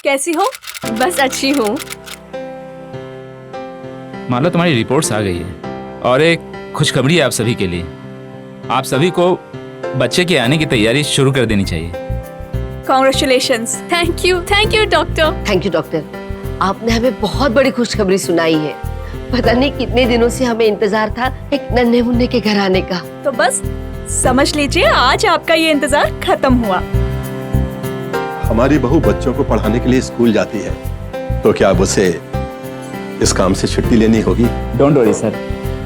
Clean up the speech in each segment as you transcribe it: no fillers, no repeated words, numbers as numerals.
कैसी हो? बस अच्छी हूँ। मान लो तुम्हारी रिपोर्ट्स आ गई है और एक खुशखबरी है आप सभी के लिए। आप सभी को बच्चे के आने की तैयारी शुरू कर देनी चाहिए। Congratulations. Thank you doctor. Thank you doctor, आपने हमें बहुत बड़ी खुशखबरी सुनाई है। पता नहीं कितने दिनों से हमें इंतजार था एक नन्हे मुन्ने के घर आने का। तो बस समझ लीजिए आज आपका ये इंतजार खत्म हुआ। हमारी बहू बच्चों को पढ़ाने के लिए स्कूल जाती है, तो क्या अब उसे इस काम से छुट्टी लेनी होगी? डोंट वरी सर,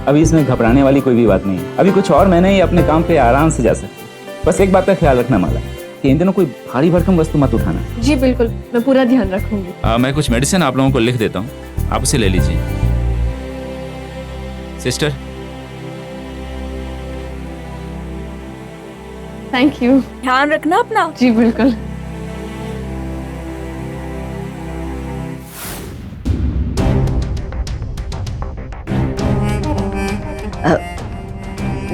अभी इसमें घबराने वाली कोई भी बात नहीं है। अभी कुछ और महीने ही अपने काम पे आराम से जा सकते। बस एक बात का ख्याल रखना माला कि इन दिनों कोई भारी भरकम वस्तु मत उठाना। जी बिल्कुल, मैं पूरा ध्यान रखूंगी। मैं कुछ मेडिसिन आप लोगों को लिख देता हूँ, आप उसे ले लीजिए। Sister, thank you. ध्यान रखना अपना। जी बिल्कुल।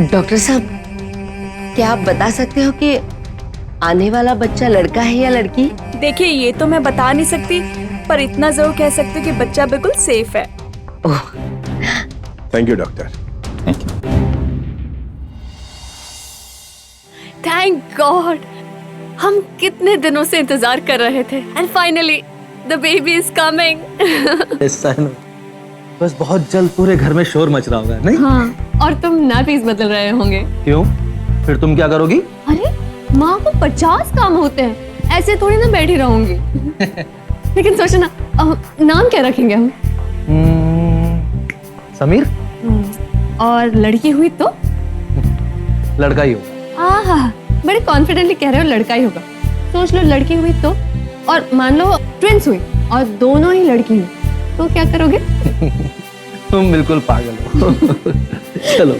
डॉक्टर साहब, क्या आप बता सकते हो कि आने वाला बच्चा लड़का है या लड़की? देखिए ये तो मैं बता नहीं सकती, पर इतना जरूर कह सकती हूँ कि बच्चा बिल्कुल सेफ है। Oh, thank you doctor. Thank you. Thank god, हम कितने दिनों से इंतजार कर रहे थे and finally the baby is coming. ऐसा है ना, बस बहुत जल्द पूरे घर में शोर मच रहा होगा, नहीं? हाँ, और तुम नैपीज बदल रहे होंगे। क्यों? फिर तुम क्या करोगी? अरे माँ को 50 काम होते हैं, ऐसे थोड़ी ना बैठी रहूंगी। लेकिन सोचो ना, नाम क्या रखेंगे हम? समीर। और लड़की हुई तो? लड़का ही होगा। आहा, बड़े कॉन्फिडेंटली कह रहे हो लड़का ही होगा। सोच लो लड़की हुई तो, और मान लो ट्विंस हुई और दोनों ही लड़की हुई, तो क्या करोगे? तुम बिल्कुल पागल हो। चलो।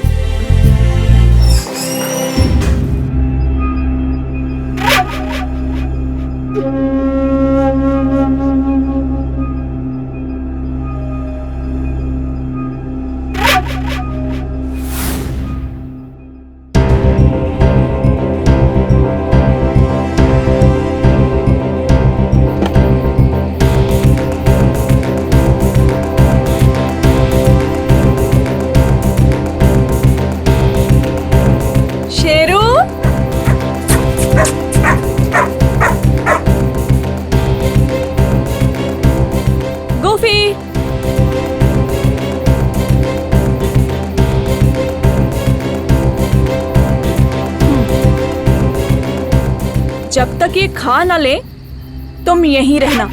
शेरू, गोफी, जब तक ये खा ना ले तुम यहीं रहना।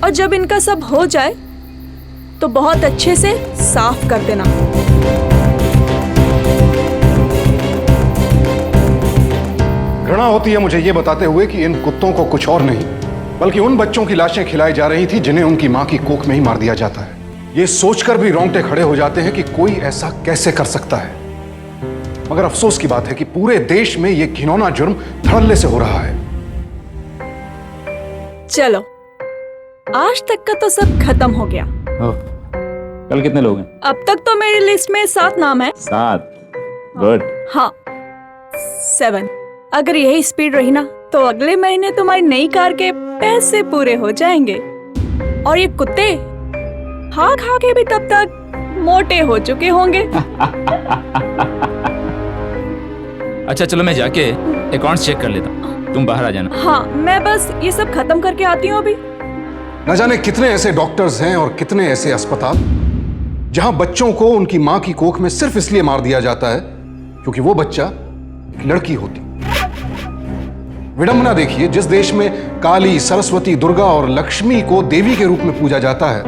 और जब इनका सब हो जाए तो बहुत अच्छे से साफ कर देना। घृणा होती है मुझे ये बताते हुए कि इन कुत्तों को कुछ और नहीं बल्कि उन बच्चों की लाशें खिलाई जा रही थी जिन्हें उनकी मां की कोख में ही मार दिया जाता है। ये सोचकर भी रोंगटे खड़े हो जाते हैं कि कोई ऐसा कैसे कर सकता है। मगर अफसोस की बात है कि पूरे देश में ये घिनौना जुर्म धड़ल्ले से हो रहा है। चलो, आज तक का तो सब खत्म हो गया। कल कितने लोग हैं? अब तक तो मेरी लिस्ट में 7 नाम है। 7। गुड। हाँ 7। अगर यही स्पीड रही ना तो अगले महीने तुम्हारी नई कार के पैसे पूरे हो जाएंगे। और ये कुत्ते खा के भी तब तक मोटे हो चुके होंगे। अच्छा चलो, मैं जाके अकाउंट्स चेक कर लेता हूँ, तुम बाहर आ जाना। हाँ, मैं बस ये सब खत्म करके आती हूँ अभी। न जाने कितने ऐसे डॉक्टर्स हैं और कितने ऐसे अस्पताल जहां बच्चों को उनकी मां की कोख में सिर्फ इसलिए मार दिया जाता है क्योंकि वो बच्चा एक लड़की होती। विडंबना देखिए, जिस देश में काली, सरस्वती, दुर्गा और लक्ष्मी को देवी के रूप में पूजा जाता है,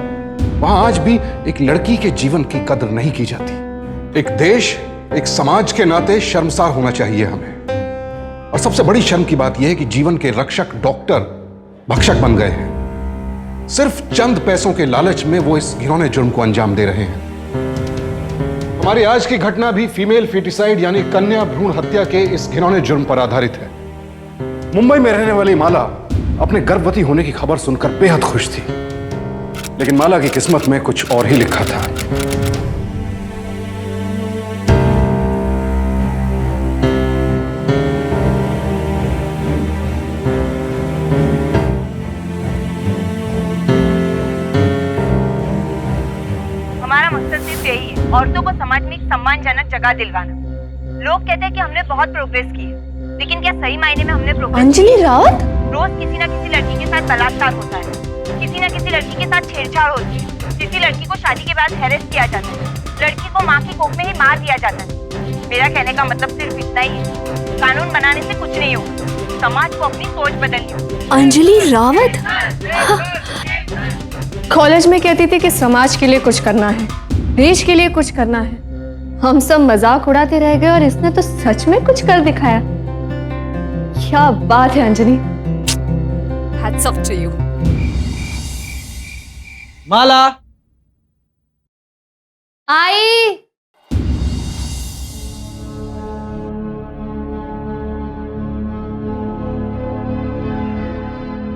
वहां आज भी एक लड़की के जीवन की कदर नहीं की जाती। एक देश, एक समाज के नाते शर्मसार होना चाहिए हमें। और सबसे बड़ी शर्म की बात यह है कि जीवन के रक्षक डॉक्टर भक्षक बन गए हैं। सिर्फ चंद पैसों के लालच में वो इस घिनौने जुर्म को अंजाम दे रहे हैं। हमारी आज की घटना भी फीमेल फेटिसाइड यानी कन्या भ्रूण हत्या के इस घिनौने जुर्म पर आधारित है। मुंबई में रहने वाली माला अपने गर्भवती होने की खबर सुनकर बेहद खुश थी, लेकिन माला की किस्मत में कुछ और ही लिखा था। सिर्फ यही है, औरतों को समाज में एक सम्मानजनक जगह दिलवाना। लोग कहते हैं कि हमने बहुत प्रोग्रेस की है, लेकिन क्या सही मायने में हमने प्रोग्रेस? अंजलि रावत, रोज किसी ना किसी लड़की के साथ बलात्कार होता है, किसी ना किसी लड़की के साथ छेड़छाड़ होती है, किसी लड़की को शादी के बाद हैरेस किया जाता है, लड़की को माँ की कोख में ही मार दिया जाता है। मेरा कहने का मतलब सिर्फ इतना ही है, कानून बनाने से कुछ नहीं होगा, समाज को अपनी सोच बदलनी होगी। अंजलि रावत कॉलेज में कहती थी कि समाज के लिए कुछ करना है, देश के लिए कुछ करना है। हम सब मजाक उड़ाते रह गए और इसने तो सच में कुछ कर दिखाया। क्या बात है Anjali, hats off to you. Mala, आई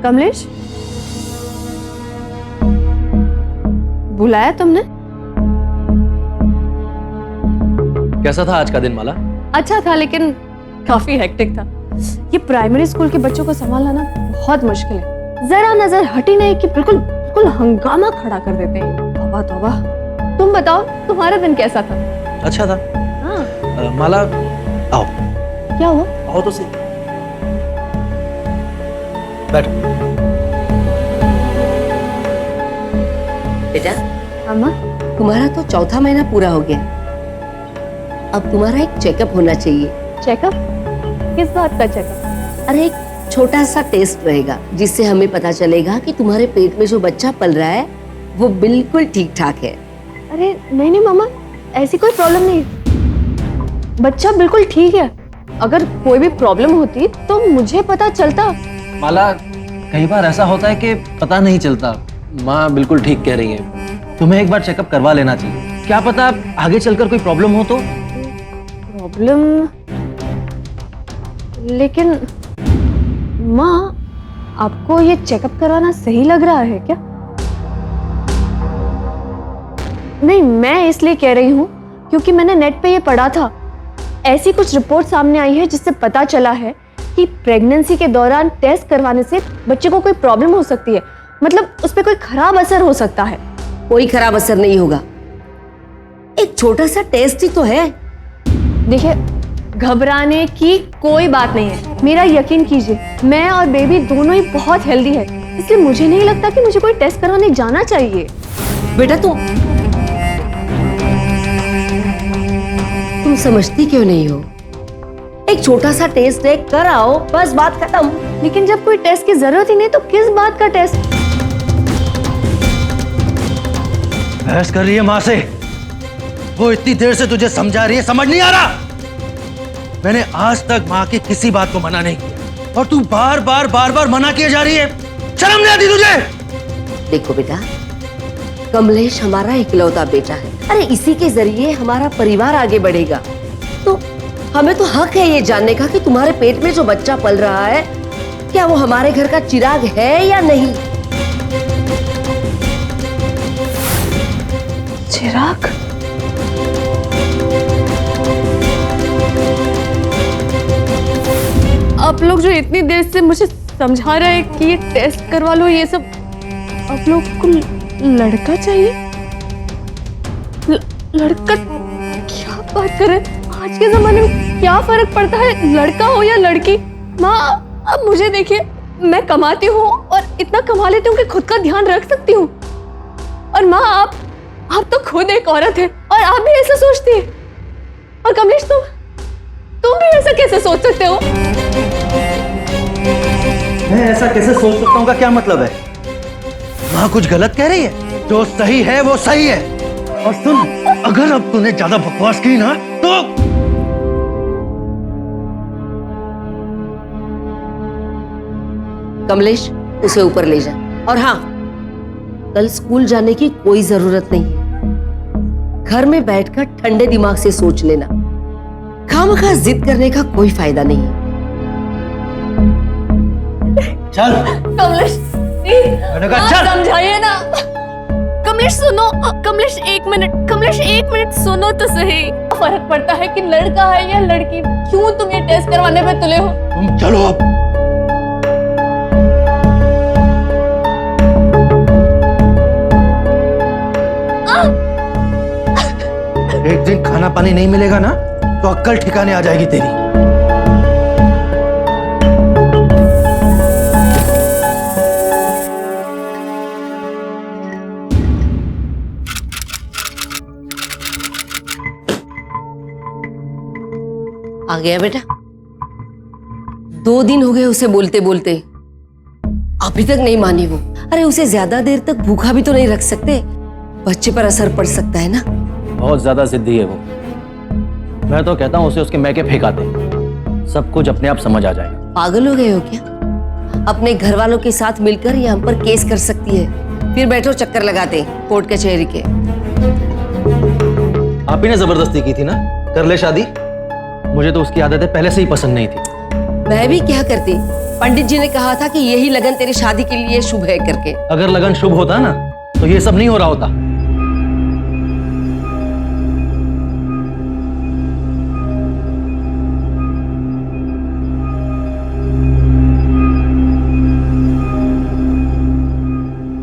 कमलेश, बुलाया तुमने? कैसा था आज का दिन माला? अच्छा था, लेकिन काफी हेक्टिक था। ये प्राइमरी स्कूल के बच्चों को संभालना ना बहुत मुश्किल है। जरा नजर हटी नहीं कि बिल्कुल बिल्कुल हंगामा खड़ा कर देते हैं। तौबा तौबा। तुम बताओ, तुम्हारा दिन कैसा था? अच्छा था। हाँ। माला, आओ। क्या हुआ? आओ तो सही। बैठो। बेटा, अम्मा, तुम्हारा तो चौथा महीना पूरा हो गया। अब तुम्हारा एक चेकअप होना चाहिए। चेकअप? किस बात का चेकअप? अरे एक छोटा सा टेस्ट रहेगा, जिससे हमें पता चलेगा कि तुम्हारे पेट में जो बच्चा पल रहा है वो बिल्कुल ठीक ठाक है। अरे नहीं नहीं मामा, ऐसी कोई प्रॉब्लम नहीं, बच्चा बिल्कुल ठीक है। अगर कोई भी प्रॉब्लम होती तो मुझे पता चलता। माला, कई बार ऐसा होता है कि पता नहीं चलता। माँ बिल्कुल ठीक कह रही है, तुम्हें एक बार चेकअप करवा लेना चाहिए। क्या पता आगे चलकर कोई प्रॉब्लम हो तो। प्रॉब्लम? लेकिन माँ, आपको ये चेकअप करवाना सही लग रहा है क्या? नहीं, मैं इसलिए कह रही हूँ क्योंकि मैंने नेट पे ये पढ़ा था। ऐसी कुछ रिपोर्ट सामने आई है जिससे पता चला है कि प्रेगनेंसी के दौरान टेस्ट करवाने से बच्चे को कोई प्रॉब्लम हो सकती है, मतलब उस पर कोई खराब असर हो सकता है। कोई खराब असर नहीं होगा, एक छोटा सा टेस्ट ही तो है। देखिए, घबराने की कोई बात नहीं है, मेरा यकीन कीजिए। मैं और बेबी दोनों ही बहुत हेल्दी है, इसलिए मुझे नहीं लगता कि मुझे कोई टेस्ट करवाने जाना चाहिए। बेटा तुम समझती क्यों नहीं हो? एक छोटा सा टेस्ट है, कर आओ, बस बात खत्म। लेकिन जब कोई टेस्ट की जरूरत ही नहीं तो किस बात का टेस्ट? बहस कर रही है माँ से। वो इतनी देर से तुझे समझा रही है, समझ नहीं आ रहा? मैंने आज तक माँ की किसी बात को मना नहीं किया और तू बार बार मना किए जा रही है। शर्म नहीं आती तुझे? देखो बेटा, कमलेश हमारा इकलौता बेटा है। अरे इसी के जरिए हमारा परिवार आगे बढ़ेगा। तो हमें तो हक है ये जानने का कि तुम्हारे पेट में जो बच्चा पल रहा है, क्या वो हमारे घर का चिराग है या नहीं। चिराग? आप लोग जो इतनी देर से मुझे समझा रहे हैं कि ये टेस्ट करवा लो, ये सब, आप लोग को लड़का चाहिए? लड़का? क्या बात कर रहे हैं? आज के जमाने में क्या फर्क पड़ता है लड़का हो या लड़की? माँ, अब मुझे देखिए, मैं कमाती हूँ और इतना कमा लेती हूँ कि खुद का ध्यान रख सकती हूँ। और माँ, आप तो खुद एक औरत है और आप भी ऐसा सोचती है। और कमलेश, तुम भी ऐसा कैसे सोच सकते हो? मैं ऐसा कैसे सोच सकता हूँ का क्या मतलब है? माँ कुछ गलत कह रही है? जो सही है वो सही है। और सुन, अगर अब तूने ज्यादा बकवास की ना तो कमलेश, उसे ऊपर ले जा। और हाँ, कल स्कूल जाने की कोई जरूरत नहीं है। घर में बैठकर ठंडे दिमाग से सोच लेना। खामखा जिद करने का कोई फायदा नहीं है। चल। कमलेश, चल। समझाइए ना। कमलेश सुनो, कमलेश एक मिनट सुनो तो सही। फर्क पड़ता है कि लड़का है या लड़की? क्यों तुम ये टेस्ट करवाने पे तुले हो? तुम चलो अब। दिन खाना पानी नहीं मिलेगा ना तो अक्कल ठिकाने आ जाएगी तेरी। आ गया बेटा? 2 दिन हो गए उसे बोलते बोलते, अभी तक नहीं मानी वो। अरे उसे ज्यादा देर तक भूखा भी तो नहीं रख सकते, बच्चे पर असर पड़ सकता है ना। बहुत ज्यादा जिद्दी है वो। मैं तो कहता हूँ उसे उसके मैके फेंका दे, सब कुछ अपने आप समझ आ जाएगा। पागल हो गए हो क्या? अपने घर वालों के साथ मिलकर ये हम पर केस कर सकती है। फिर बैठो चक्कर लगाते कोर्ट कचहरी के। आप ही ने जबरदस्ती की थी ना, कर ले शादी। मुझे तो उसकी आदतें पहले से ही पसंद नहीं थी। मैं भी क्या करती, पंडित जी ने कहा था कि यही लगन तेरी शादी के लिए शुभ है करके। अगर लगन शुभ होता ना तो ये सब नहीं हो रहा होता।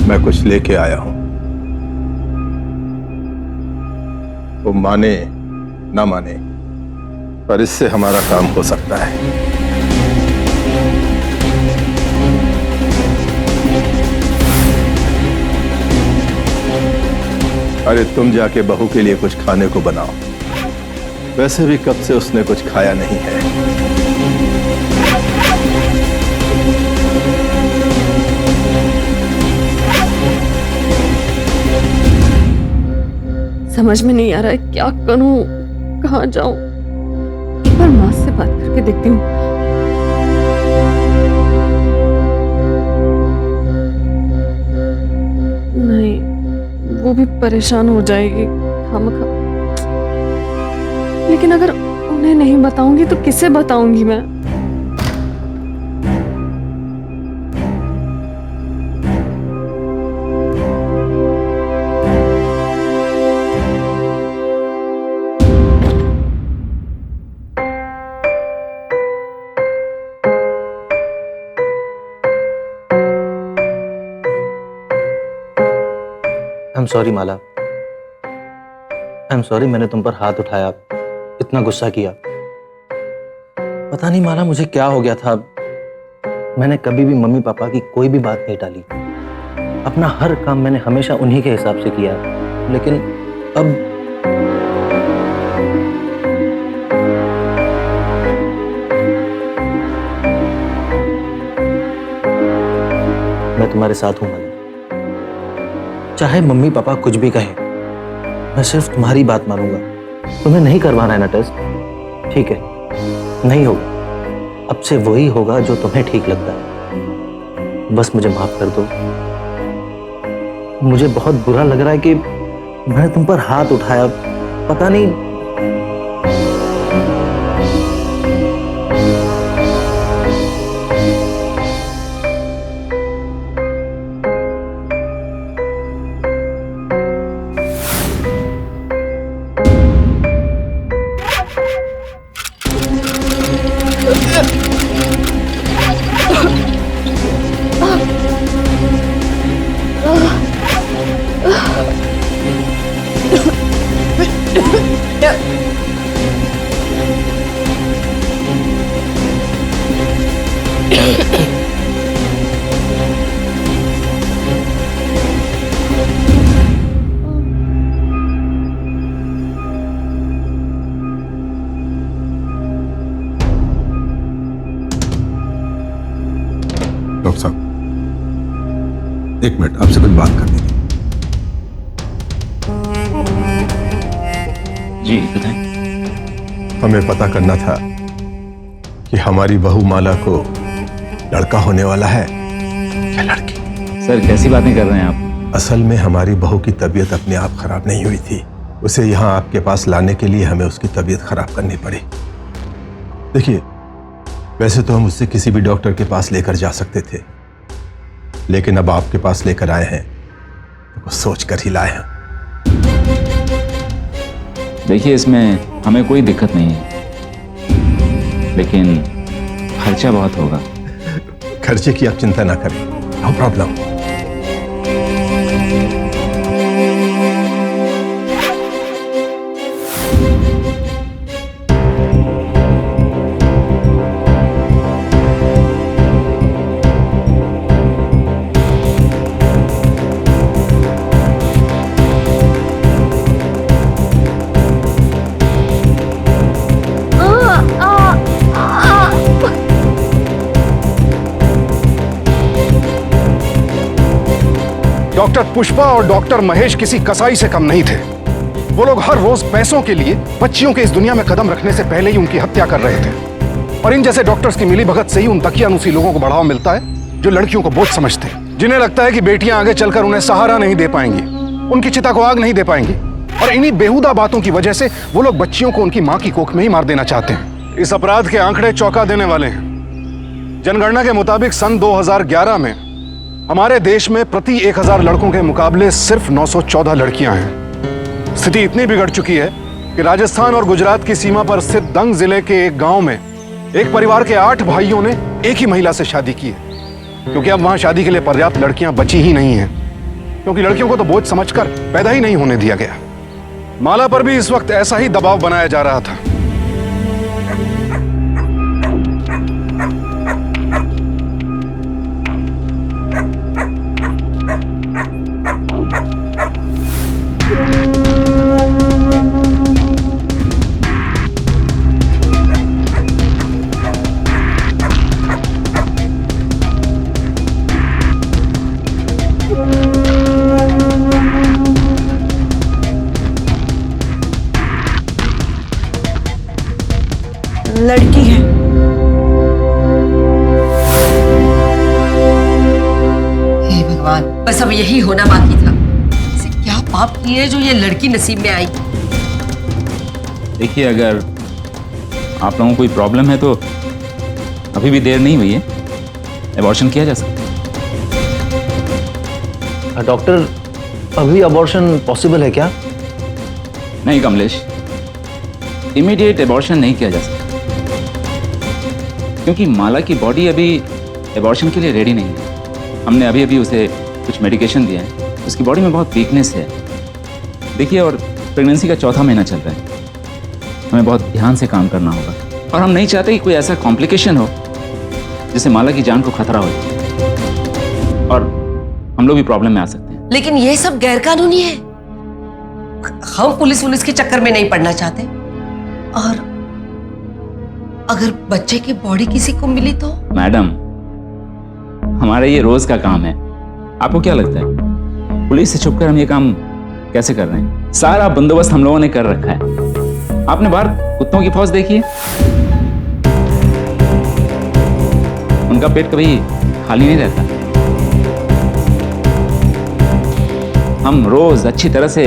मैं कुछ लेके आया हूं, वो माने ना माने, पर इससे हमारा काम हो सकता है। अरे तुम जाके बहू के लिए कुछ खाने को बनाओ, वैसे भी कब से उसने कुछ खाया नहीं है। समझ में नहीं आ रहा है क्या करूं, कहाँ जाऊं। एक बार माँ से बात करके देखती हूँ। नहीं, वो भी परेशान हो जाएगी खामखा। लेकिन अगर उन्हें नहीं बताऊंगी तो किसे बताऊंगी मैं? I am sorry Mala, I am sorry मैंने तुम पर हाथ उठाया, इतना गुस्सा किया। पता नहीं माला मुझे क्या हो गया था। मैंने कभी भी मम्मी पापा की कोई भी बात नहीं टाली। अपना हर काम मैंने हमेशा उन्हीं के हिसाब से किया। लेकिन अब मैं तुम्हारे साथ हूं माला। चाहे मम्मी पापा कुछ भी कहें, मैं सिर्फ तुम्हारी बात मानूंगा। तुम्हें नहीं करवाना है ना टेस्ट, ठीक है? नहीं होगा, अब से वही होगा जो तुम्हें ठीक लगता है। बस मुझे माफ कर दो। मुझे बहुत बुरा लग रहा है कि मैंने तुम पर हाथ उठाया। पता नहीं डॉक्टर साहब, 1 मिनट, आपसे कुछ बात करनी थी। जी बताएं। हमें पता करना था कि हमारी बहू माला को लड़का होने वाला है या लड़की। सर कैसी बातें कर रहे हैं आप? असल में हमारी बहू की तबीयत अपने आप खराब नहीं हुई थी। उसे यहाँ आपके पास लाने के लिए हमें उसकी तबीयत खराब करनी पड़ी। देखिए, वैसे तो हम उससे किसी भी डॉक्टर के पास लेकर जा सकते थे, लेकिन अब आपके पास लेकर आए हैं तो कुछ सोच कर ही लाए हैं। देखिए, इसमें हमें कोई दिक्कत नहीं है, लेकिन खर्चा बहुत होगा। खर्चे की आप चिंता ना करें, नो प्रॉब्लम। डॉक्टर पुष्पा और डॉक्टर महेश किसी कसाई से कम नहीं थे। वो लोग हर रोज पैसों के लिए बच्चियों के इस दुनिया में कदम रखने से पहले ही उनकी हत्या कर रहे थे। और इन जैसे डॉक्टर्स की मिलीभगत से ही उन दकियानूसी लोगों को बढ़ावा मिलता है जो लड़कियों को बोझ समझते हैं, जिन्हें लगता है कि बेटियां आगे चलकर उन्हें सहारा नहीं दे पाएंगी, उनकी चिता को आग नहीं दे पाएंगी। और इन्हीं बेहुदा बातों की वजह से वो लोग बच्चियों को उनकी मां की कोख में ही मार देना चाहते हैं। इस अपराध के आंकड़े चौंका देने वाले हैं। जनगणना के मुताबिक सन 2011 में हमारे देश में प्रति 1000 लड़कों के मुकाबले सिर्फ 914 लड़कियां हैं। स्थिति इतनी बिगड़ चुकी है कि राजस्थान और गुजरात की सीमा पर स्थित दंग जिले के एक गांव में एक परिवार के 8 भाइयों ने एक ही महिला से शादी की है, क्योंकि अब वहां शादी के लिए पर्याप्त लड़कियां बची ही नहीं हैं, क्योंकि लड़कियों को तो बोझ समझकर पैदा ही नहीं होने दिया गया। माला पर भी इस वक्त ऐसा ही दबाव बनाया जा रहा था। लड़की है। हे भगवान, बस अब यही होना बाकी था। इसे क्या पाप किए जो ये लड़की नसीब में आई। देखिए, अगर आप लोगों को कोई प्रॉब्लम है तो अभी भी देर नहीं हुई है, एबॉर्शन किया जा सकता है। डॉक्टर, अभी अबॉर्शन पॉसिबल है क्या? नहीं कमलेश, इमीडिएट एबॉर्शन नहीं किया जा सकता, क्योंकि माला की बॉडी अभी एबॉर्शन के लिए रेडी नहीं है। हमने अभी अभी उसे कुछ मेडिकेशन दिया है, उसकी बॉडी में बहुत वीकनेस है। देखिए, और प्रेगनेंसी का 4था महीना चल रहा है, हमें बहुत ध्यान से काम करना होगा, और हम नहीं चाहते कि कोई ऐसा कॉम्प्लिकेशन हो जिससे माला की जान को खतरा हो और हम लोग भी प्रॉब्लम में आ सकते हैं। लेकिन ये सब गैरकानूनी है। हम पुलिस के चक्कर में नहीं पड़ना चाहते। और अगर बच्चे की बॉडी किसी को मिली तो? मैडम, हमारा ये रोज का काम है। आपको क्या लगता है पुलिस से छुपकर हम ये काम कैसे कर रहे हैं? सारा बंदोबस्त हम लोगों ने कर रखा है। आपने बाहर कुत्तों की फौज देखी है? उनका पेट कभी खाली नहीं रहता। हम रोज अच्छी तरह से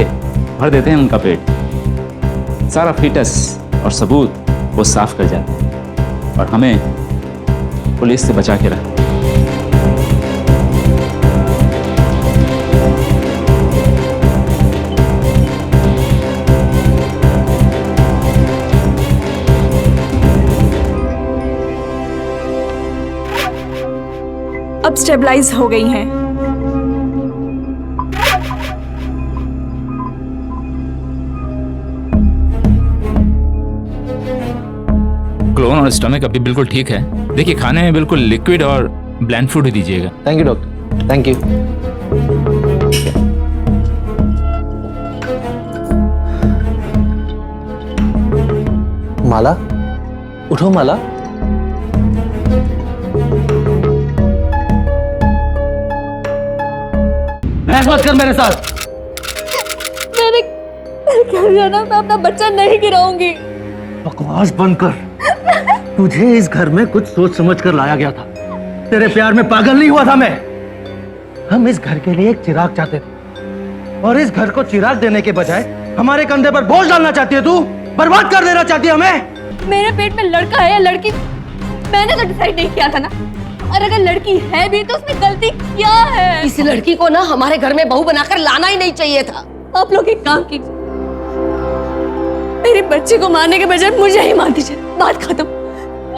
भर देते हैं उनका पेट। सारा फीटस और सबूत वो साफ कर जाते हैं और हमें पुलिस से बचा के रखते हैं। अब स्टेबलाइज हो गई हैं। क्लोन और स्टमक अभी बिल्कुल ठीक है। देखिए, खाने में बिल्कुल लिक्विड और ब्लैंड फूड ही दीजिएगा। Thank you doctor, thank you. Mala, उठो माला। बहस मत कर मेरे साथ। मैंने क्या किया ना, मैं अपना बच्चा नहीं गिराऊंगी। बकवास बंद कर। तुझे इस घर में कुछ सोच समझ कर लाया गया था। तेरे प्यार में पागल नहीं हुआ था मैं। हम इस घर के लिए एक चिराग चाहते थे, और इस घर को चिराग देने के बजाय हमारे कंधे पर बोझ डालना चाहती है तू। बर्बाद कर देना चाहती है हमें। मेरे पेट में लड़का है या लड़की, मैंने तो डिसाइड नहीं किया था ना। और अगर लड़की है भी तो उसने गलती क्या है? इस लड़की को ना हमारे घर में बहू बनाकर लाना ही नहीं चाहिए था। आप लोग एक काम कीजिए, मेरे बच्चे को मारने के बजाय मुझे ही मार दीजिए, बात खत्म।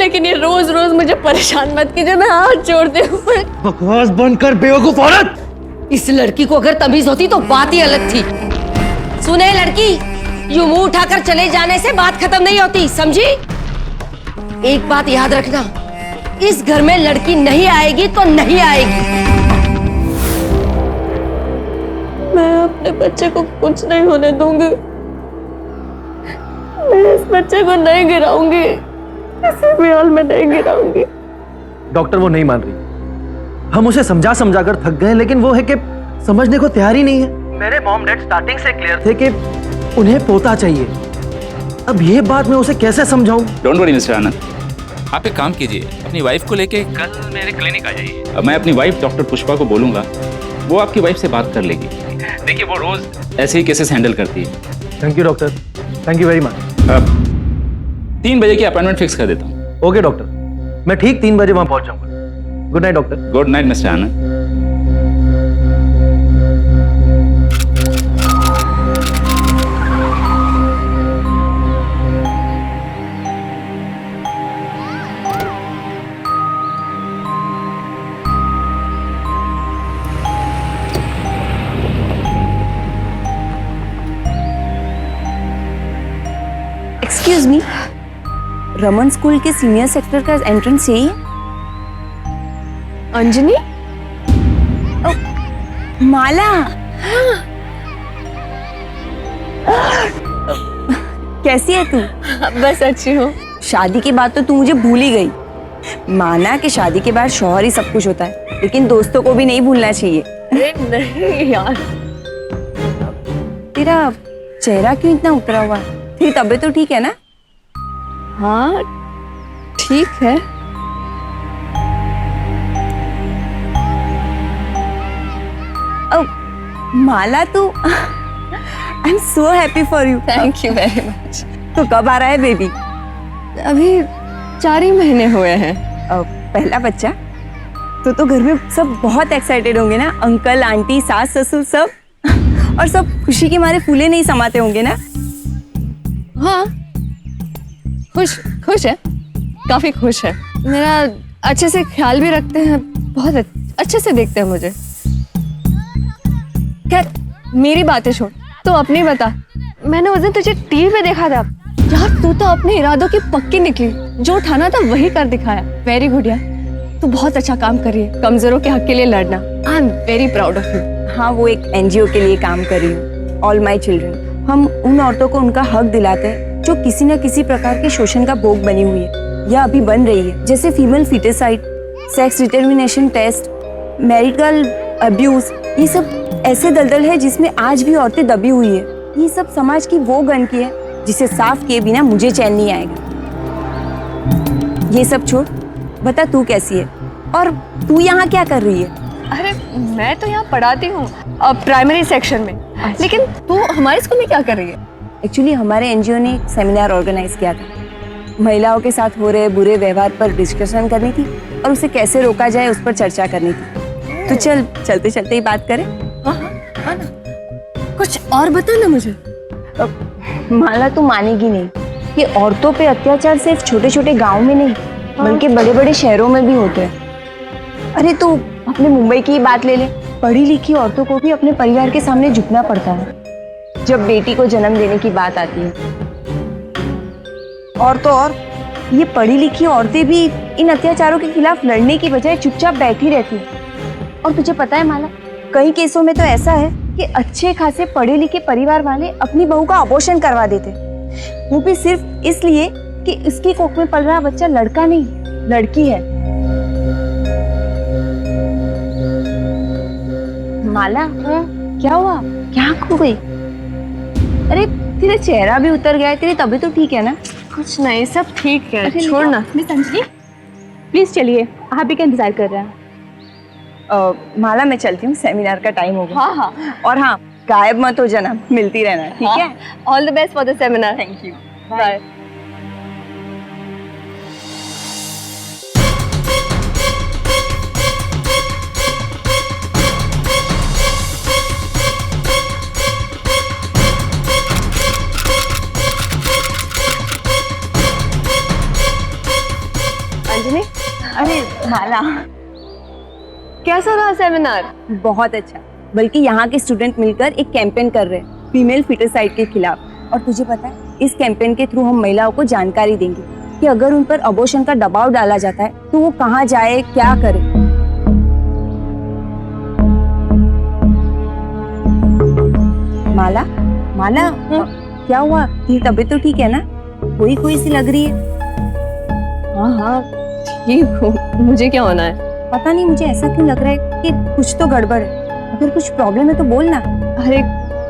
लेकिन ये रोज रोज मुझे परेशान मत कीजिए, मैं हाथ जोड़ते हूँ। बकवास बंद कर बेवकूफ औरत। इस लड़की को अगर तमीज होती तो बात ही अलग थी। सुने लड़की, यूं मुंह उठाकर चले जाने से बात खत्म नहीं होती, समझी? एक बात याद रखना, इस घर में लड़की नहीं आएगी तो नहीं आएगी। मैं अपने बच्चे को कुछ नहीं होने दूंगी। मैं इस बच्चे को नहीं गिराऊंगी, किसी भी हाल में नहीं गिराऊंगी। डॉक्टर वो नहीं मान रही। हम उसे समझा समझा कर थक गए, लेकिन वो है कि समझने को तैयार ही नहीं है। मेरे मॉम डैड स्टार्टिंग से क्लियर थे कि उन्हें पोता चाहिए। अब ये बात मैं उसे कैसे समझाऊं? डोंट वरी मिस्टर आनंद, आप एक काम कीजिए, अपनी वाइफ को लेके कल मेरे क्लिनिक आ जाइए। अब मैं अपनी वाइफ डॉक्टर पुष्पा को बोलूंगा, वो आपकी वाइफ से बात कर लेगी। देखिए वो रोज ऐसे ही केसेस हैंडल करती है। Thank you doctor, thank you very much. अब 3 बजे की अपॉइंटमेंट फिक्स कर देता हूँ। ओके डॉक्टर, मैं ठीक 3 बजे वहां पहुंच जाऊंगा। Good night doctor. Good night mister Anand. Excuse me, Raman school के सीनियर सेक्टर का एंट्रेंस यही है? अंजनी, माला, कैसी है तू? बस अच्छी हूँ। शादी की बात तो तू मुझे भूल ही गई। माना कि शादी के बाद शौहर ही सब कुछ होता है, लेकिन दोस्तों को भी नहीं भूलना चाहिए। अरे नहीं यार। तेरा चेहरा क्यों इतना उतरा हुआ है? तेरी तबीयत तो ठीक है ना? हाँ ठीक है। माला, तू I am so happy for you. Thank you very much. तो कब आ रहा है बेबी? अभी 4 ही महीने हुए हैं। पहला बच्चा? तो घर में सब बहुत एक्साइटेड होंगे ना, अंकल आंटी सास ससुर सब। और सब खुशी के मारे फूले नहीं समाते होंगे ना? हाँ खुश है, काफी खुश है। मेरा अच्छे से ख्याल भी रखते हैं, बहुत अच्छे से देखते हैं मुझे। खैर मेरी बातें छोड़, तो अपनी बता। मैंने उस दिन तुझे टीवी पे देखा था यार, तू तो अपने इरादों की पक्की निकली, जो उठाना था वही कर दिखाया। वेरी गुड यार, तू बहुत अच्छा काम कर रही है, कमजोरों के हक के लिए लड़ना। I am very proud of you. हाँ, वो एक एनजीओ के लिए काम कर रही हूँ, ऑल माई चिल्ड्रन। हम उन औरतों को उनका हक दिलाते हैं जो किसी न किसी प्रकार के शोषण का भोग बनी हुई है या अभी बन रही है, जैसे female foeticide, sex determination test, marital abuse. ये सब ऐसे दलदल है जिसमें आज भी औरतें दबी हुई है। ये सब समाज की वो गंदगी है जिसे साफ किए बिना मुझे चैन नहीं आएगा। ये सब छोड़, बता तू कैसी है और तू यहाँ क्या कर रही है? अरे मैं तो यहाँ पढ़ाती हूँ प्राइमरी सेक्शन में। लेकिन तू हमारे स्कूल में क्या कर रही है? एक्चुअली हमारे एनजीओ ने एक सेमिनार ऑर्गेनाइज किया था। महिलाओं के साथ हो रहे बुरे व्यवहार पर डिस्कशन करनी थी और उसे कैसे रोका जाए उस पर चर्चा करनी थी। तो चल चलते चलते ही बात करें। हाँ ना, कुछ और बता ना मुझे। माला, तू मानेगी नहीं कि औरतों पे अत्याचार सिर्फ छोटे छोटे गाँव में नहीं बल्कि बड़े बड़े शहरों में भी होते हैं। अरे तू अपने मुंबई की ही बात ले ले। पढ़ी लिखी औरतों को भी अपने परिवार के सामने झुकना पड़ता है जब बेटी को जन्म देने की बात आती है। और तो और ये पढ़ी लिखी औरतें भी इन अत्याचारों के खिलाफ लड़ने की बजाय चुपचाप बैठी रहती है। और तुझे पता है माला, कई केसों में तो ऐसा है कि अच्छे खासे पढ़े लिखे परिवार वाले अपनी बहू का अबॉर्शन करवा देते, वो भी सिर्फ इसलिए कि इसकी कोख में पल रहा बच्चा लड़का नहीं लड़की है। माला, क्या हुआ? क्या खो गई? अरे तेरा चेहरा भी उतर गया है, तेरी तबीयत तो ठीक है ना? कुछ नहीं, सब ठीक है, छोड़ना। मिस अंजलि, प्लीज चलिए, आप भी का इंतजार कर रहे हैं। माला, मैं चलती हूँ, सेमिनार का टाइम हो गया। हाँ हाँ, और हाँ, गायब मत हो जाना, मिलती रहना, ठीक है? All the best for the seminar. Thank you, bye. Anjali, अरे माला, कैसा रहा सेमिनार? बहुत अच्छा। बल्कि यहाँ के स्टूडेंट मिलकर एक कैंपेन कर रहे हैं फीमेल फिटिसाइड के खिलाफ। और तुझे पता है, इस कैंपेन के थ्रू हम महिलाओं को जानकारी देंगे कि अगर उन पर अबॉर्शन का दबाव डाला जाता है तो वो कहाँ जाए, क्या करे। माला, माला, क्या हुआ? तेरी तबीयत तो ठीक है ना? खोई खोई सी लग रही है। हाँ हाँ ठीक हूँ, मुझे क्या होना है? पता नहीं, मुझे ऐसा क्यों लग रहा है कि कुछ तो गड़बड़ है। अगर कुछ प्रॉब्लम है तो बोल ना। अरे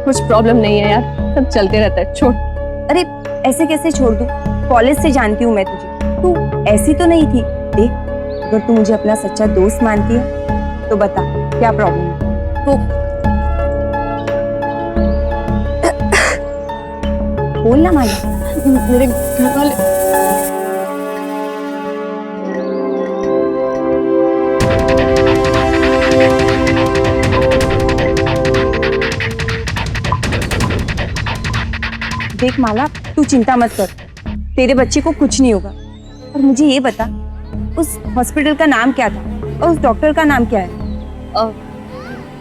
कुछ प्रॉब्लम नहीं है यार, सब चलते रहता है, छोड़। अरे ऐसे कैसे छोड़ दूं? कॉलेज से जानती हूँ मैं तुझे, तू ऐसी तो नहीं थी। देख, अगर तू मुझे अपना सच्चा दोस्त मानती है तो बता क्या प्रॉब्लम है। तो बोल ना माला। मेरे घर वाले देख माला, तू चिंता मत कर, तेरे बच्चे को कुछ नहीं होगा। और मुझे ये बता, उस हॉस्पिटल का नाम क्या था और उस डॉक्टर का नाम क्या है?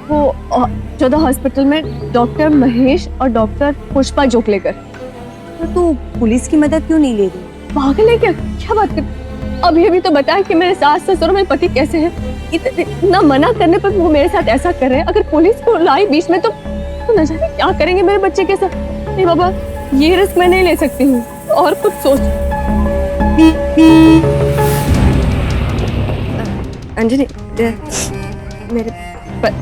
वो जोधा हॉस्पिटल में डॉक्टर महेश और डॉक्टर पुष्पा जोकलेकर। तो तू पुलिस की मदद क्यों नहीं ले रही? पागल है क्या? क्या बात कर, अभी भी तो बताया कि मेरे सास ससुर मेरे पति कैसे हैं। इतना मना करने पर वो मेरे साथ ऐसा कर रहे हैं। अगर पुलिस को लाई बीच में तो न जाने क्या करेंगे मेरे बच्चे के साथ। नहीं बाबा, ये रिस्क मैं नहीं ले सकती हूँ, और कुछ सोच। अंजलि, मेरे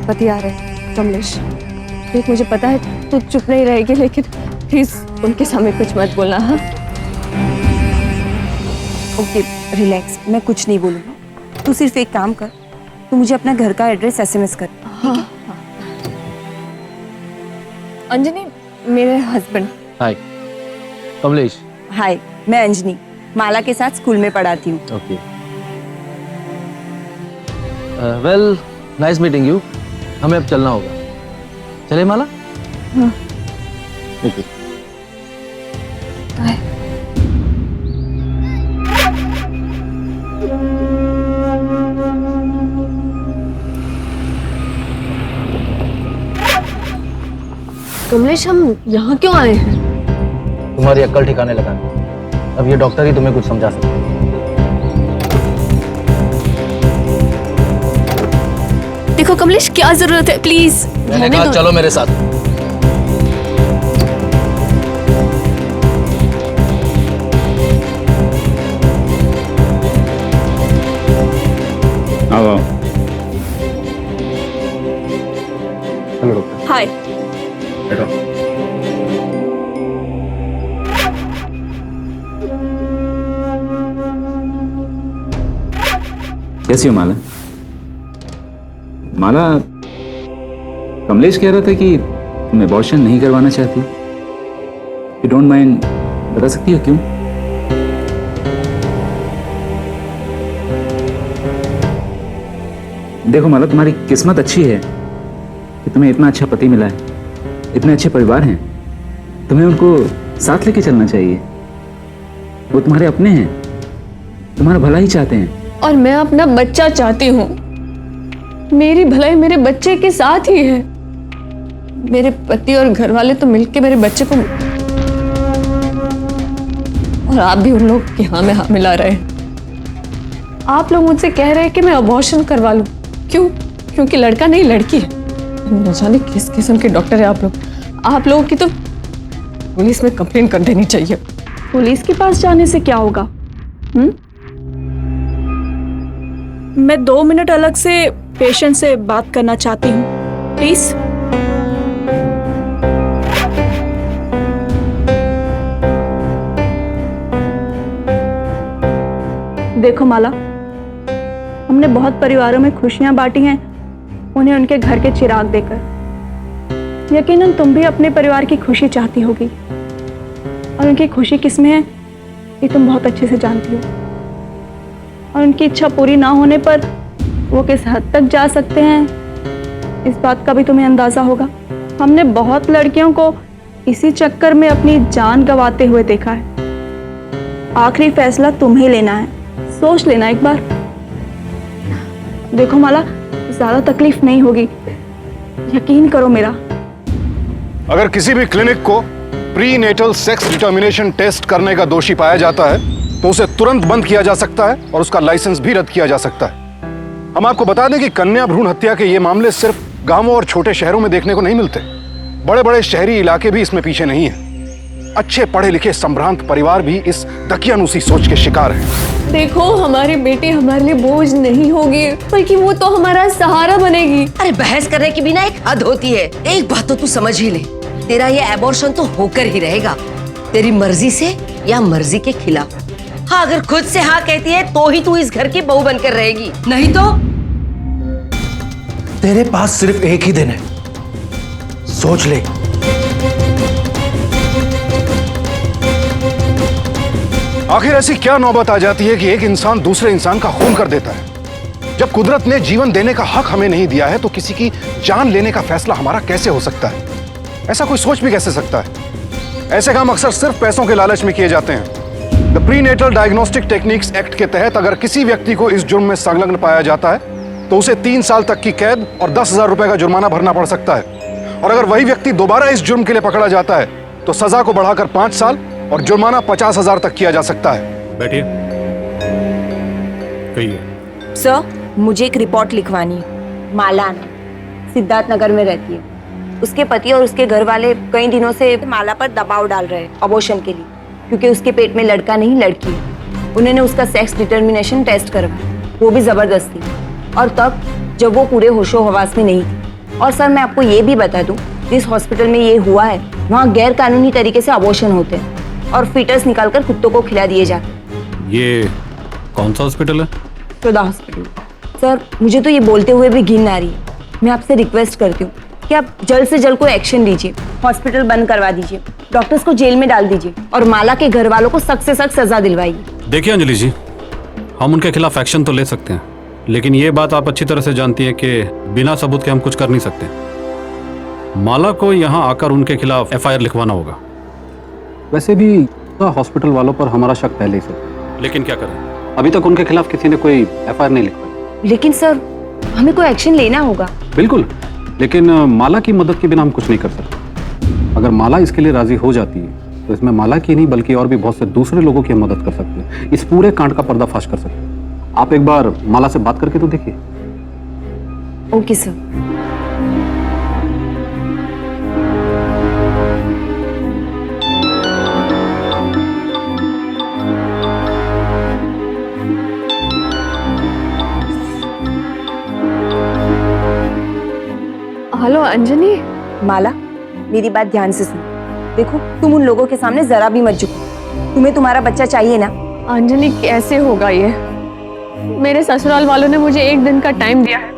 पति आ रहे हैं, कमलेश। देख, मुझे पता है तू चुप नहीं रहेगी, लेकिन प्लीज उनके सामने कुछ मत बोलना। हाँ ओके, रिलैक्स, मैं कुछ नहीं बोलूँगी। तू सिर्फ एक काम कर, तू मुझे अपना घर का एड्रेस SMS कर। हाँ, हाँ। अंजलि, मेरे हस्बैंड। हाय कमलेश। हाय, मैं अंजनी, माला के साथ स्कूल में पढ़ाती हूँ। Okay, well nice meeting you. हमें अब चलना होगा, चले माला? हाँ। ओके। कमलेश, हम यहाँ क्यों आए हैं? तुम्हारी अक्ल ठिकाने लगाने। अब ये डॉक्टर ही तुम्हें कुछ समझा सकते हैं। देखो कमलेश, क्या जरूरत है, प्लीज। मैंने कहा चलो मेरे साथ। आओ आओ। Hello doctor. हाय। बैठो। कैसी हो माला? माला, कमलेश कह रहा था कि तुम एबॉर्शन नहीं करवाना चाहती। यू डोंट माइंड, बता सकती हो क्यों? देखो माला, तुम्हारी किस्मत अच्छी है कि तुम्हें इतना अच्छा पति मिला है, इतने अच्छे परिवार हैं। तुम्हें उनको साथ लेके चलना चाहिए। वो तुम्हारे अपने हैं, तुम्हारा भला ही चाहते हैं। और मैं अपना बच्चा चाहती हूँ। मेरी भलाई मेरे बच्चे के साथ ही है। मेरे पति और घर वाले तो मिलके मेरे बच्चे को, और आप भी उन लोग के हाँ में हाँ मिला रहे हैं। आप लोग मुझसे कह रहे हैं कि मैं अबॉर्शन करवा लूं। क्यों? क्योंकि लड़का नहीं लड़की है। न जाने किस किस्म के डॉक्टर है आप लोग। आप लोगों की तो पुलिस में कंप्लेन कर देनी चाहिए। पुलिस के पास जाने से क्या होगा? मैं 2 मिनट अलग से पेशेंट से बात करना चाहती हूँ, प्लीज। देखो माला, हमने बहुत परिवारों में खुशियां बांटी हैं, उन्हें उनके घर के चिराग देकर। यकीनन तुम भी अपने परिवार की खुशी चाहती होगी, और उनकी खुशी किसमें है ये तुम बहुत अच्छे से जानती हो। और उनकी इच्छा पूरी ना होने पर वो किस हद तक जा सकते हैं, इस बात का भी तुम्हें अंदाजा होगा। हमने बहुत लड़कियों को इसी चक्कर में अपनी जान गंवाते हुए देखा है। आखिरी फैसला तुम्हें लेना है, सोच लेना एक बार। देखो माला, ज्यादा तकलीफ नहीं होगी, यकीन करो मेरा। अगर किसी भी क्लिनिक को prenatal sex determination test करने का दोषी पाया जाता है तो उसे तुरंत बंद किया जा सकता है और उसका लाइसेंस भी रद्द किया जा सकता है। हम आपको बता दें कि कन्या भ्रूण हत्या के ये मामले सिर्फ गांवों और छोटे शहरों में देखने को नहीं मिलते। बड़े बड़े शहरी इलाके भी इसमें पीछे नहीं हैं। अच्छे पढ़े लिखे संभ्रांत परिवार भी इस दकियानूसी सोच के शिकार हैं। देखो, हमारी बेटी हमारे लिए बोझ नहीं होगी, बल्कि वो तो हमारा सहारा बनेगी। अरे बहस करने की भी ना एक हद होती है। एक बात तो तू समझ ही ले, तेरा ये एबॉर्शन तो होकर ही रहेगा, तेरी मर्जी से या मर्जी के खिलाफ। हाँ, अगर खुद से हाँ कहती है तो ही तू इस घर की बहू बनकर रहेगी, नहीं तो तेरे पास सिर्फ एक ही दिन है, सोच ले। आखिर ऐसी क्या नौबत आ जाती है कि एक इंसान दूसरे इंसान का खून कर देता है। जब कुदरत ने जीवन देने का हक हमें नहीं दिया है तो किसी की जान लेने का फैसला हमारा कैसे हो सकता है? ऐसा कोई सोच भी कैसे सकता है? ऐसे काम अक्सर सिर्फ पैसों के लालच में किए जाते हैं। The prenatal diagnostic techniques act के तहत अगर किसी व्यक्ति को इस जुर्म में संलग्न पाया जाता है तो उसे 3 साल तक की कैद और 10,000 रुपए का जुर्माना भरना पड़ सकता है। और अगर वही व्यक्ति दोबारा इस जुर्म के लिए पकड़ा जाता है तो सजा को बढ़ाकर 5 साल और जुर्माना 50,000 तक किया जा सकता है। बैठिए, कहिए। सर, मुझे एक रिपोर्ट लिखवानी है। माला सिद्धार्थ नगर में रहती है। उसके पति और उसके घर वाले कई दिनों से माला पर दबाव डाल रहे हैं अबॉर्शन के लिए, क्योंकि उसके पेट में लड़का नहीं लड़की है। उन्होंने उसका सेक्स डिटर्मिनेशन टेस्ट करवाया, वो भी जबरदस्ती, और तब जब वो पूरे होशो हवास में नहीं थी। और सर, मैं आपको ये भी बता दूं, जिस हॉस्पिटल में ये हुआ है वहाँ गैर कानूनी तरीके से अबॉर्शन होते हैं और फीटस निकालकर कुत्तों को खिला दिए जाते हैं। ये कौन सा हॉस्पिटल है? श्रद्धा हॉस्पिटल। सर, मुझे तो ये बोलते हुए भी घिन आ रही है। मैं आपसे रिक्वेस्ट करती हूँ कि आप जल्द से जल्द कोई एक्शन लीजिए, हॉस्पिटल बंद करवा दीजिए, डॉक्टर्स को जेल में डाल दीजिए और माला के घर वालों को सख्त से सख्त सजा दिलवाइए। देखिए अंजलि जी, हम उनके खिलाफ एक्शन तो ले सकते हैं, लेकिन ये बात आप अच्छी तरह से जानती हैं कि बिना सबूत के हम कुछ कर नहीं सकते। माला को यहाँ आकर उनके खिलाफ FIR लिखवाना होगा। वैसे भी हॉस्पिटल वालों पर हमारा शक पहले से, लेकिन क्या करें, अभी तक उनके खिलाफ किसी ने कोई FIR नहीं लिखवाई। लेकिन सर, हमें कोई एक्शन लेना होगा। बिल्कुल, लेकिन माला की मदद के बिना हम कुछ नहीं कर सकते। अगर माला इसके लिए राजी हो जाती है तो इसमें माला की नहीं बल्कि और भी बहुत से दूसरे लोगों की हम मदद कर सकते हैं, इस पूरे कांड का पर्दाफाश कर सकते हैं। आप एक बार माला से बात करके तो देखिए। Okay sir. हेलो अंजलि। माला, मेरी बात ध्यान से सुनो। देखो, तुम उन लोगों के सामने जरा भी मत झुको। तुम्हें तुम्हारा बच्चा चाहिए ना। अंजलि, कैसे होगा ये? मेरे ससुराल वालों ने मुझे 1 दिन का टाइम दिया है।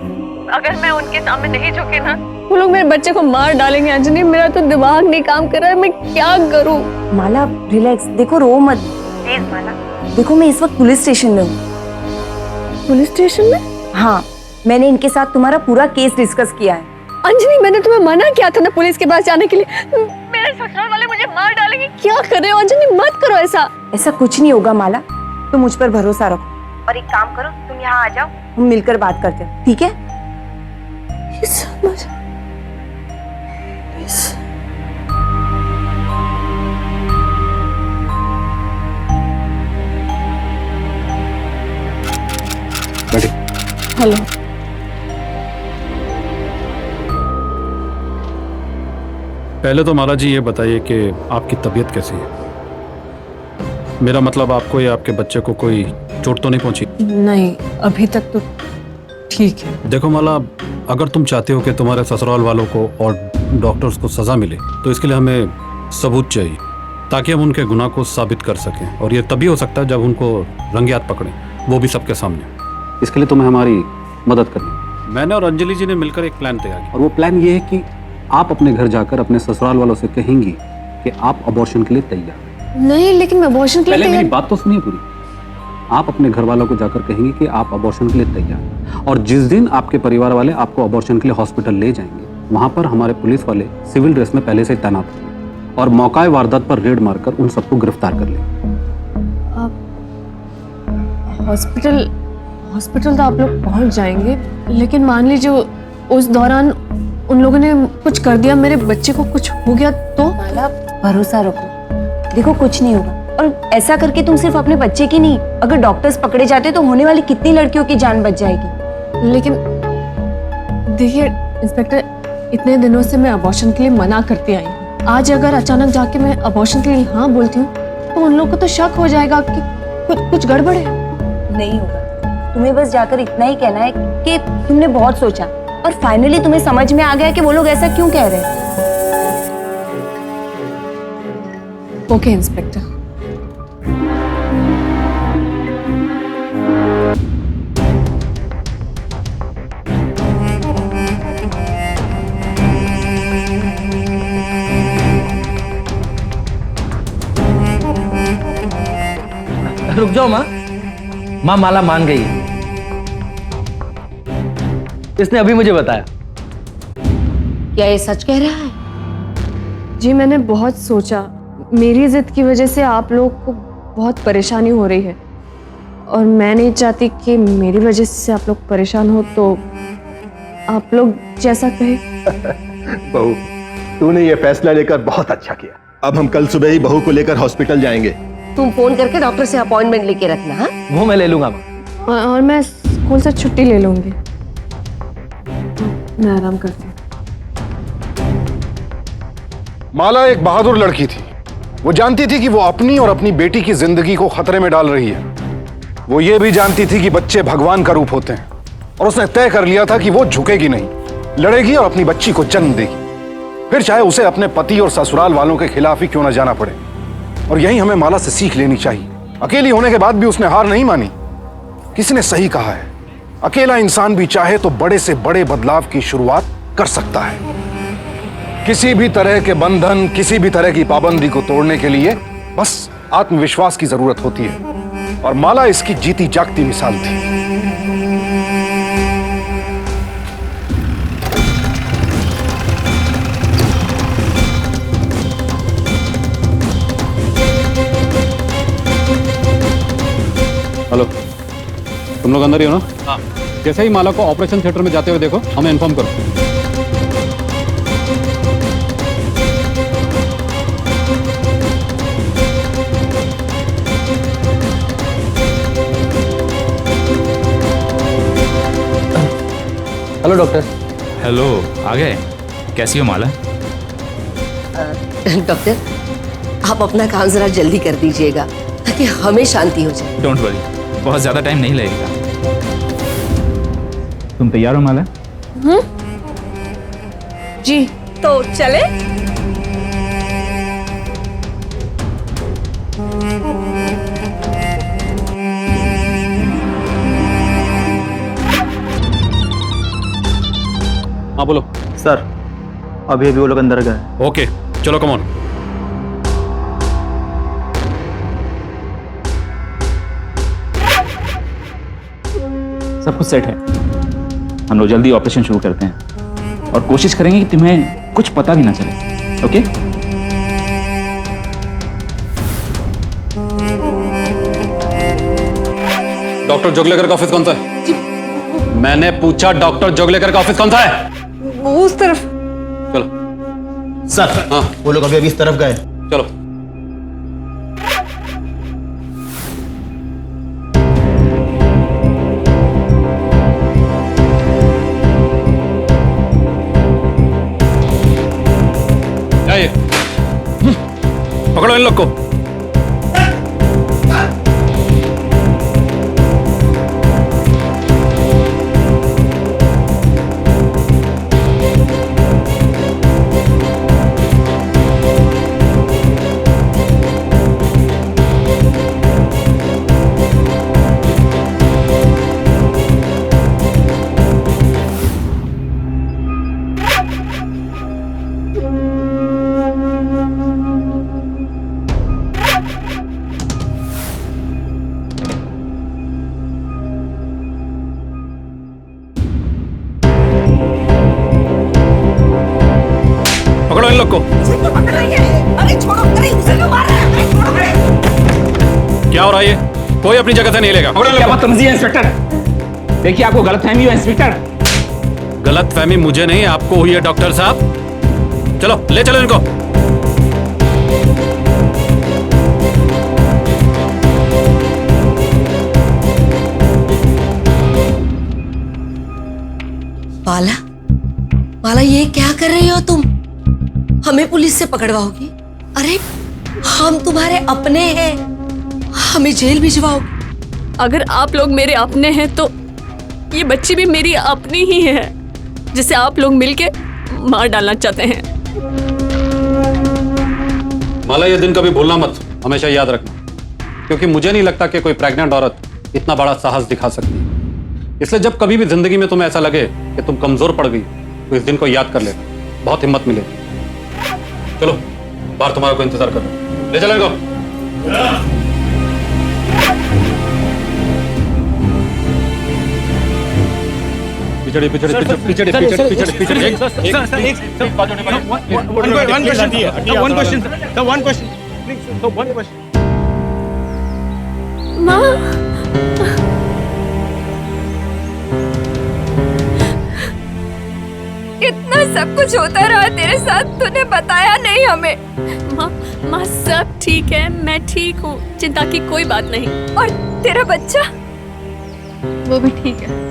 अगर मैं उनके सामने नहीं झुकी ना, वो लोग मेरे बच्चे को मार डालेंगे। अंजलि, मेरा तो दिमाग नहीं काम कर रहा है, मैं क्या करूं? माला, रिलैक्स। देखो, रो मत प्लीज। माला, देखो, मैं इस वक्त पुलिस स्टेशन में हूँ। पुलिस स्टेशन में? हाँ, मैंने इनके साथ तुम्हारा पूरा केस डिस्कस किया है। अंजलि, मैंने तुम्हें मना किया था ना पुलिस के पास जाने के लिए। मेरे ससुराल वाले मुझे मार डालेंगे। क्या कर रहे हो अंजलि? मत करो ऐसा। ऐसा कुछ नहीं होगा माला, तुम मुझ पर भरोसा रखो और एक काम करो, तुम यहाँ आ जाओ, हम मिलकर बात करते हैं, ठीक है? हेलो। पहले तो माला जी ये बताइए कि आपकी तबीयत कैसी है? मेरा मतलब, आपको या आपके बच्चे को कोई चोट तो नहीं पहुंची? नहीं, अभी तक तो ठीक है। देखो माला, अगर तुम चाहते हो कि तुम्हारे ससुराल वालों को और डॉक्टर्स को सजा मिले तो इसके लिए हमें सबूत चाहिए, ताकि हम उनके गुनाह को साबित कर सकें। और ये तभी हो सकता है जब उनको रंगे हाथ पकड़ें, वो भी सबके सामने। इसके लिए तुम्हें हमारी मदद करनी। मैंने और अंजलि जी ने मिलकर एक प्लान तैयार किया, और वो प्लान ये है कि आप अपने घर जाकर अपने ससुराल वालों से कहेंगी कि आप अबॉर्शन के लिए तैयार। नहीं, लेकिन मैं अबॉर्शन के लिए पहले मेरी बात तो सुनिए पूरी। आप अपने घर वालों को जाकर कहेंगे कि आप अबॉर्शन के लिए तैयार, और जिस दिन आपके परिवार वाले आपको अबॉर्शन के लिए हॉस्पिटल ले जाएंगे, वहां पर हमारे पुलिस वाले सिविल ड्रेस में पहले से तैनात होंगे और मौका वारदात पर रेड मारकर उन सबको गिरफ्तार कर लेंगे। हॉस्पिटल तो आप लोग पहुंच जाएंगे, लेकिन मान लीजिए उस दौरान उन लोगों ने कुछ कर दिया, मेरे बच्चे को कुछ हो गया तो? माला, भरोसा रखो, देखो कुछ नहीं होगा। और ऐसा करके तुम सिर्फ अपने बच्चे की नहीं, अगर डॉक्टर्स पकड़े जाते तो होने वाली कितनी लड़कियों की जान बच जाएगी। लेकिन देखिए इंस्पेक्टर, इतने दिनों से मैं अबॉर्शन के लिए मना करती आई हूँ। आज अगर अचानक जाके मैं अबॉर्शन के लिए हाँ बोलती हूँ तो उन लोगों को तो शक हो जाएगा कि कुछ गड़बड़ है। नहीं होगा। तुम्हें बस जाकर इतना ही कहना है कि तुमने बहुत सोचा और फाइनली तुम्हें समझ में आ गया कि वो लोग ऐसा क्यों कह रहे हैं। Okay inspector. रुक जाओ माँ। माँ माला मान गई है। इसने अभी मुझे बताया। क्या ये सच कह रहा है? जी मैंने बहुत सोचा, मेरी जिद की वजह से आप लोग को बहुत परेशानी हो रही है और मैं नहीं चाहती कि मेरी वजह से आप लोग परेशान हो, तो आप लोग जैसा कहे। बहू, तूने ये फैसला लेकर बहुत अच्छा किया। अब हम कल सुबह ही बहू को लेकर हॉस्पिटल जाएंगे। तुम फोन करके डॉक्टर से अपॉइंटमेंट लेके रखना। हाँ, वो मैं ले लूंगा माँ। और मैं स्कूल से छुट्टी ले लूंगी। मैं आराम करती हूँ। माला एक बहादुर लड़की थी। वो जानती थी कि वो अपनी और अपनी बेटी की जिंदगी को खतरे में डाल रही है। वो ये भी जानती थी कि बच्चे भगवान का रूप होते हैं और उसने तय कर लिया था कि वो झुकेगी नहीं, लड़ेगी और अपनी बच्ची को जन्म देगी, फिर चाहे उसे अपने पति और ससुराल वालों के खिलाफ ही क्यों ना जाना पड़े। और यही हमें माला से सीख लेनी चाहिए। अकेली होने के बाद भी उसने हार नहीं मानी। किसी ने सही कहा है, अकेला इंसान भी चाहे तो बड़े से बड़े बदलाव की शुरुआत कर सकता है। किसी भी तरह के बंधन, किसी भी तरह की पाबंदी को तोड़ने के लिए बस आत्मविश्वास की जरूरत होती है और माला इसकी जीती जागती मिसाल थी। हेलो, तुम लोग अंदर ही हो ना? हाँ। जैसे ही माला को ऑपरेशन थिएटर में जाते हुए देखो हमें इन्फॉर्म करो। Hello doctor. हेलो, आ गए? कैसी हो माला? डॉक्टर, आप अपना काम जरा जल्दी कर दीजिएगा ताकि हमें शांति हो जाए। डोंट वरी, बहुत ज्यादा टाइम नहीं लगेगा। तुम तैयार हो माला? जी। तो चले? हाँ बोलो। सर, अभी वो लोग अंदर गए। ओके, चलो कम ऑन। सब कुछ सेट है। हम लोग जल्दी ऑपरेशन शुरू करते हैं और कोशिश करेंगे कि तुम्हें कुछ पता भी ना चले। ओके? डॉक्टर जोगलेकर का ऑफिस कौन सा है? मैंने पूछा डॉक्टर जोगलेकर का ऑफिस कौन सा है? वो उस तरफ। चलो। सर, हाँ, वो लोग अभी इस तरफ गए। चलो। आइए, पकड़ो इन लोग को। पकड़ो इन लोग को। क्या हो रहा है ये? कोई अपनी जगह से नहीं लेगा। क्या बदतमीजी है इंस्पेक्टर? देखिए, आपको गलतफहमी हुई है इंस्पेक्टर। गलतफहमी मुझे नहीं, आपको हुई है डॉक्टर साहब। चलो, ले चलो इनको। माला, माला ये क्या कर रही हो तुम? हमें पुलिस से पकड़वाओगी? अरे हम तुम्हारे अपने हैं, हमें जेल भिजवाओगे? अगर आप लोग मेरे अपने हैं तो ये बच्ची भी मेरी अपनी ही है, जिसे आप लोग मिलके मार डालना चाहते हैं। माला, ये दिन कभी भूलना मत, हमेशा याद रखना, क्योंकि मुझे नहीं लगता कि कोई प्रेग्नेंट औरत इतना बड़ा साहस दिखा सकती है। इसलिए जब कभी भी जिंदगी में तुम्हें ऐसा लगे कि तुम कमजोर पड़ गई तो इस दिन को याद कर लेना, बहुत हिम्मत मिलेगी। चलो बाहर तुम्हारा को इंतजार कर रहा है, ले चलो इनको। पिछड़े पिछड़े पिछड़े पिछड़े पिछड़े पिछड़े पिछड़े माँ, इतना सब कुछ होता रहा तेरे साथ, तूने बताया नहीं हमें। माँ सब ठीक है, मैं ठीक हूँ, चिंता की कोई बात नहीं। और तेरा बच्चा? वो भी ठीक है।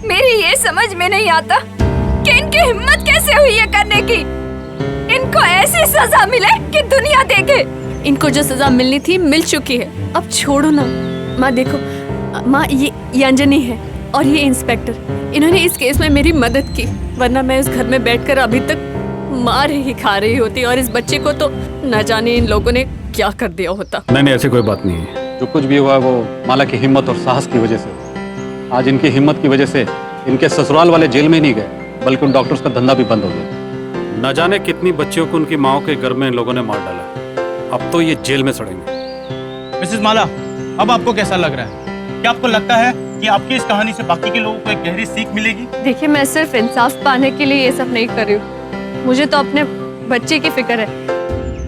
मेरी ये समझ में नहीं आता कि इनकी हिम्मत कैसे हुई ये करने की। इनको ऐसी सजा मिले कि दुनिया देखे। इनको जो सजा मिलनी थी मिल चुकी है, अब छोड़ो ना। माँ देखो, माँ ये अंजनी है और ये इंस्पेक्टर, इन्होंने इस केस में मेरी मदद की, वरना मैं इस घर में बैठकर अभी तक मार ही खा रही होती और इस बच्चे को तो न जाने इन लोगों ने क्या कर दिया होता। नहीं, ऐसी कोई बात नहीं है। जो कुछ भी हुआ वो माला की हिम्मत और साहस की वजह से। आज इनकी हिम्मत की वजह से इनके ससुराल वाले जेल में नहीं गए, बल्कि उन डॉक्टर्स का धंधा भी बंद हो गया। न जाने कितनी बच्चियों को उनकी माओ के घर में इन लोगों ने मार डाला, अब तो ये जेल में सड़ेंगे। मिसेस माला, अब आपको कैसा लग रहा है? क्या आपको लगता है कि आपकी इस कहानी से बाकी के लोगों को एक गहरी सीख मिलेगी? देखिए, मैं सिर्फ इंसाफ पाने के लिए ये सब नहीं कर रही हूँ, मुझे तो अपने बच्चे की फिक्र है।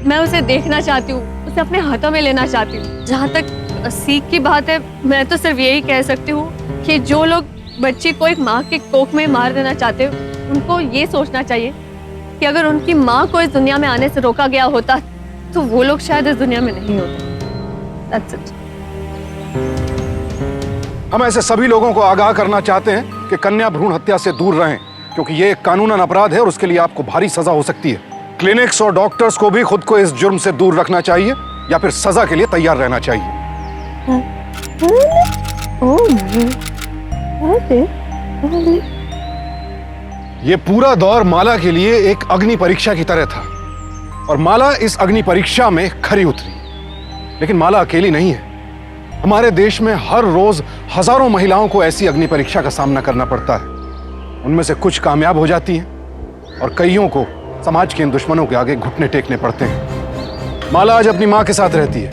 मैं उसे देखना चाहती हूँ, उसे अपने हाथों में लेना चाहती हूँ। जहाँ तक सीख की बात है, मैं तो सिर्फ यही कह सकती हूँ कि जो लोग बच्चे को एक माँ के कोख में मार देना चाहते हैं, उनको ये सोचना चाहिए कि अगर उनकी माँ को इस दुनिया में आने से रोका गया होता तो वो लोग शायद इस दुनिया में नहीं होते। That's it. हम ऐसे सभी लोगों को आगाह करना चाहते हैं कि कन्या भ्रूण हत्या से दूर रहें, क्योंकि ये एक कानूनन अपराध है और उसके लिए आपको भारी सजा हो सकती है। क्लिनिक्स और डॉक्टर्स को भी खुद को इस जुर्म से दूर रखना चाहिए या फिर सजा के लिए तैयार रहना चाहिए। ये पूरा दौर माला के लिए एक अग्नि परीक्षा की तरह था और माला इस अग्नि परीक्षा में खरी उतरी। लेकिन माला अकेली नहीं है। हमारे देश में हर रोज हजारों महिलाओं को ऐसी अग्नि परीक्षा का सामना करना पड़ता है। उनमें से कुछ कामयाब हो जाती हैं और कईयों को समाज के इन दुश्मनों के आगे घुटने टेकने पड़ते हैं। माला आज अपनी माँ के साथ रहती है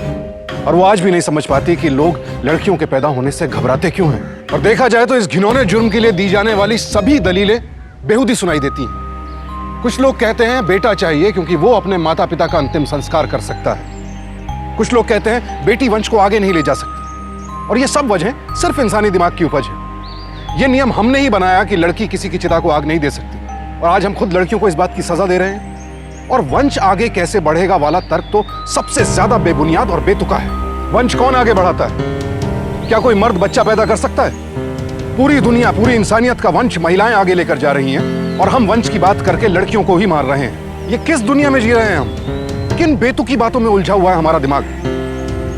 और वो आज भी नहीं समझ पाती कि लोग लड़कियों के पैदा होने से घबराते क्यों हैं। और देखा जाए तो इस घिनौने जुर्म के लिए दी जाने वाली सभी दलीलें बेहुदी सुनाई देती हैं। कुछ लोग कहते हैं बेटा चाहिए क्योंकि वो अपने माता पिता का अंतिम संस्कार कर सकता है। कुछ लोग कहते हैं बेटी वंश को आगे नहीं ले जा सकती। और ये सब वजह सिर्फ इंसानी दिमाग की उपज है। ये नियम हमने ही बनाया कि लड़की किसी की चिता को आग नहीं दे सकती, और आज हम खुद लड़कियों को इस बात की सजा दे रहे हैं। और वंश आगे कैसे बढ़ेगा वाला तर्क तो सबसे ज्यादा बेबुनियाद और बेतुका है। वंश कौन आगे बढ़ाता है? क्या कोई मर्द बच्चा पैदा कर सकता है? पूरी दुनिया, पूरी इंसानियत का वंश महिलाएं आगे लेकर जा रही हैं और हम वंश की बात करके लड़कियों को ही मार रहे हैं। ये किस दुनिया में जी रहे हैं हम? किन बेतुकी बातों में उलझा हुआ है हमारा दिमाग?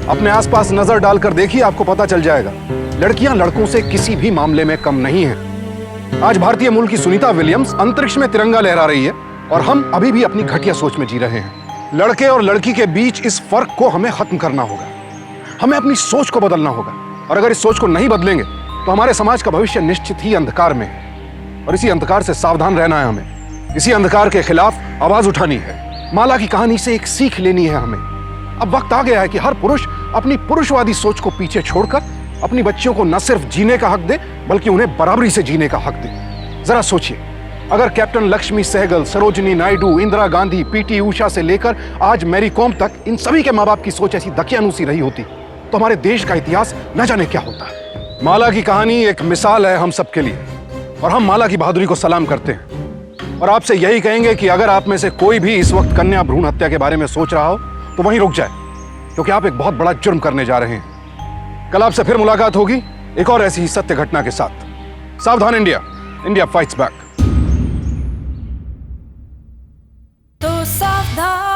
अपने आसपास नजर डालकर देखिए, आपको पता चल जाएगा। लड़कियां लड़कों से किसी भी मामले में कम नहीं हैं। आज भारतीय मूल की सुनीता विलियम्स अंतरिक्ष में तिरंगा लहरा रही है और हम अभी भी अपनी घटिया सोच में जी रहे हैं। लड़के और लड़की के बीच इस फर्क को हमें खत्म करना होगा। हमें अपनी सोच को बदलना होगा, और अगर इस सोच को नहीं बदलेंगे तो हमारे समाज का भविष्य निश्चित ही अंधकार में है। और इसी अंधकार से सावधान रहना है हमें। इसी अंधकार के खिलाफ आवाज उठानी है। माला की कहानी से एक सीख लेनी है हमें। अब वक्त आ गया है कि हर पुरुष अपनी पुरुषवादी सोच को पीछे छोड़कर अपनी बच्चियों को न सिर्फ जीने का हक दे, बल्कि उन्हें बराबरी से जीने का हक दे। जरा सोचिए, अगर कैप्टन लक्ष्मी सहगल, सरोजिनी नायडू, इंदिरा गांधी, पीटी उषा से लेकर आज मैरी कॉम तक इन सभी के माँ बाप की सोच ऐसी दकियानूसी रही होती तो हमारे देश का इतिहास न जाने क्या होता है। माला की कहानी एक मिसाल है हम सबके लिए, और हम माला की बहादुरी को सलाम करते हैं। और आपसे यही कहेंगे कि अगर आप में से कोई भी इस वक्त कन्या भ्रूण हत्या के बारे में सोच रहा हो तो वहीं रुक जाए, क्योंकि आप एक बहुत बड़ा जुर्म करने जा रहे हैं। कल आपसे फिर मुलाकात होगी एक और ऐसी ही सत्य घटना के साथ। सावधान इंडिया, इंडिया फाइट्स बैक। तो सावधान